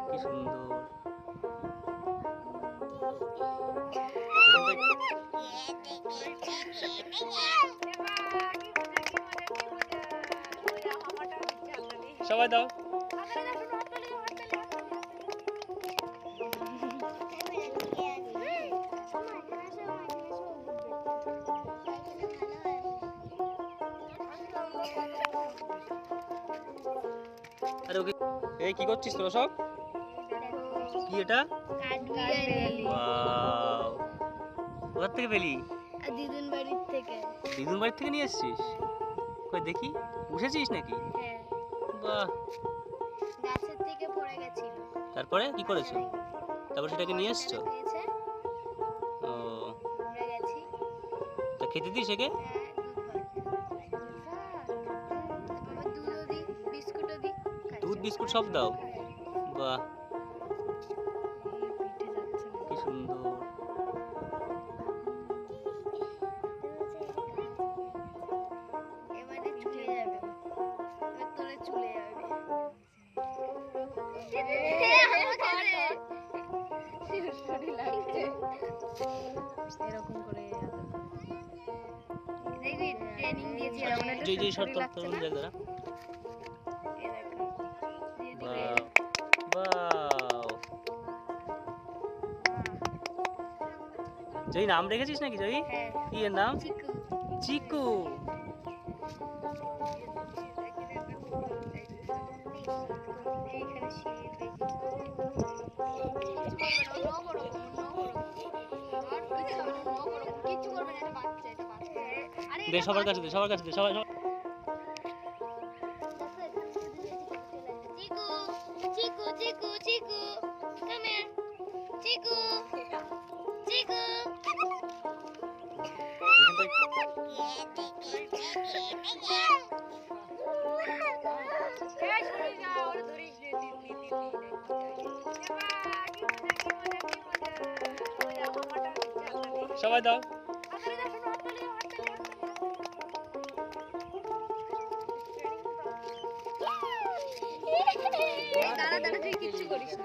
কি সুন্দর। সবাই দাও। আরে ওকে, এই কি করছিস তোরা সব? কি এটা? ওয়াও, কোথা থেকে পেলি? দিদুন বাড়ির থেকে। দিদুন বাড়ি থেকে নিয়ে এসেছিস? কই দেখি, উঠেছিস নাকি? হ্যাঁ, বাহ, গাছের থেকে পড়ে গেছিল। তারপরে কি করেছো? তারপর সেটাকে নিয়ে এসছো? খেয়েছে, ও, আমরা গেছি। তা খেতে দিস একে? হ্যাঁ, আবার দুধও দিই, বিস্কুটও দিই। দুধ বিস্কুট সব দাও? বাহ, কি সুন্দর। এবারে চলে যাবে, এবার তোলে চলে যাবে। এরকম করে দেখবি ট্রেনিং দিয়েছি এমন একটা যেই যেই শর্ত শরীর লাগছে না? দেখ দাঁড়া। এই দেখো, দিয়ে দিলে বাহ, জয়ী নাম রেখেছিস নাকি জয়ী? হ্যাঁ, কি এর নাম? চিকু। চিকু। এইখানে সিঁড়ি পেয়েছি। কিচ্ছু করবে না, এটা বাচ্চা, এটা বাচ্চা। আরে দে সবার কাছে দে, সবার কাছে দে, সবাই সবাই। চিকু, চিকু, চিকু, চিকু, come here. চিকু, চিকু। সবাই দাও। দাঁড়া দাঁড়া, তুই কিচ্ছু করিস না।